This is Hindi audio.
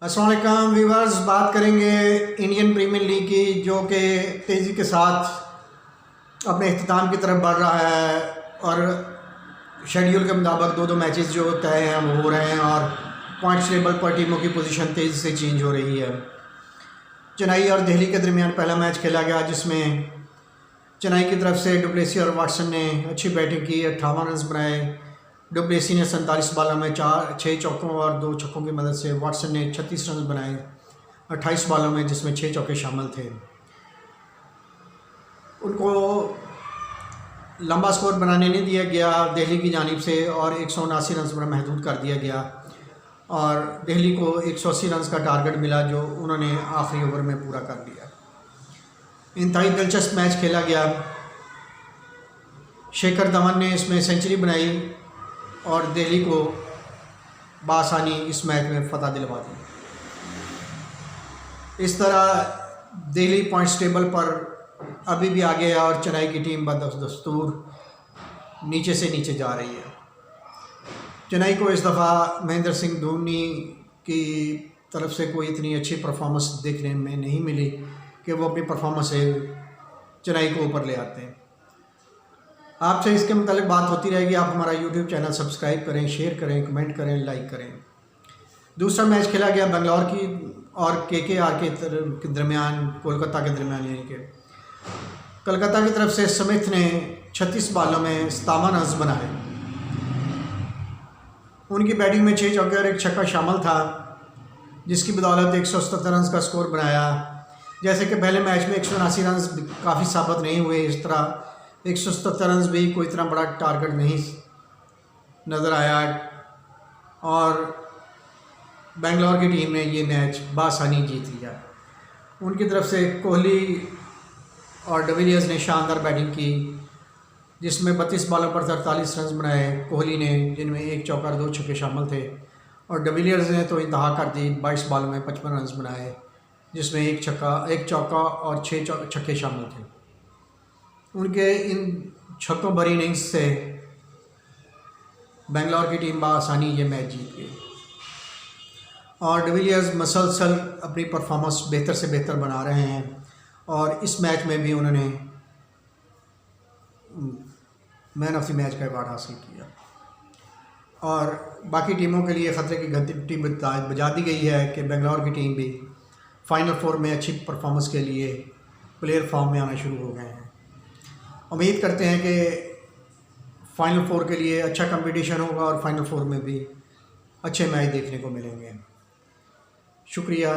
अस्सलाम वालेकुम व्यूवर्स, बात करेंगे इंडियन प्रीमियर लीग की, जो कि तेज़ी के साथ अपने अख्ताम की तरफ बढ़ रहा है और शेड्यूल के मुताबिक दो मैचेस जो तय हैं वो हो रहे हैं और पॉइंट्स टेबल पर टीमों की पोजीशन तेज़ी से चेंज हो रही है। चेन्नई और दिल्ली के दरमियान पहला मैच खेला गया, जिसमें चेन्नई की तरफ से डुप्लेसी और वाटसन ने अच्छी बैटिंग की, 58 रन बनाए। डुप्लेसी ने 47 बॉलों में 6 चौकों और 2 छक्कों की मदद से, वाटसन ने 36 रन बनाए 28 बॉलों में, जिसमें 6 चौके शामिल थे। उनको लंबा स्कोर बनाने नहीं दिया गया दिल्ली की जानिब से और 179 रन पर महदूद कर दिया गया और दिल्ली को 180 रन का टारगेट मिला, जो उन्होंने आखिरी ओवर में पूरा कर दिया। इंतहाई दिलचस्प मैच खेला गया। शिखर धवन ने इसमें सेंचुरी बनाई और दिल्ली को बासानी इस मैच में फतह दिलवा दी। इस तरह दिल्ली पॉइंट्स टेबल पर अभी भी आगे है और चेन्नई की टीम बदस्तूर नीचे से नीचे जा रही है। चेन्नई को इस दफ़ा महेंद्र सिंह धोनी की तरफ से कोई इतनी अच्छी परफॉर्मेंस देखने में नहीं मिली कि वो अपनी परफॉर्मेंस से चेन्नई को ऊपर ले आते हैं। आपसे इसके मुतालिक बात होती रहेगी। आप हमारा यूट्यूब चैनल सब्सक्राइब करें, शेयर करें, कमेंट करें, लाइक करें। दूसरा मैच खेला गया बेंगलोर की और केकेआर के दरमियान, कोलकाता के दरमियान, यानी कि कोलकाता की तरफ से स्मिथ ने 36 बॉलों में 57 रन बनाए। उनकी बैटिंग में 6 चौके और 1 छक्का शामिल था, जिसकी बदौलत 177 रन का स्कोर बनाया। जैसे कि पहले मैच में 179 रन काफ़ी साबित नहीं हुए, इस तरह 177 रन भी कोई इतना बड़ा टारगेट नहीं नज़र आया और बेंगलोर की टीम ने ये मैच बासानी जीत लिया। उनकी तरफ से कोहली और डिविलियर्स ने शानदार बैटिंग की, जिसमें 32 बॉलों पर 43 रन बनाए कोहली ने, जिनमें 1 चौका और 2 छक्के शामिल थे, और डिविलियर्स ने तो इंतहा कर दी, 22 बॉलों में 55 रन बनाए, जिसमें 1 चौका और 6 छक्के शामिल थे। उनके इन छक्कों भरी इनिंग्स से बेंगलोर की टीम बआसानी ये मैच जीत गई और डिविलियर्स मसलसल अपनी परफॉर्मेंस बेहतर से बेहतर बना रहे हैं और इस मैच में भी उन्होंने मैन ऑफ द मैच का अवार्ड हासिल किया और बाकी टीमों के लिए ख़तरे की घंटी बजा दी गई है कि बेंगलोर की टीम भी फाइनल 4 में अच्छी परफॉर्मेंस के लिए प्लेयर फॉर्म में आना शुरू हो गए हैं। उम्मीद करते हैं कि फाइनल 4 के लिए अच्छा कंपटीशन होगा और फाइनल 4 में भी अच्छे मैच देखने को मिलेंगे। शुक्रिया।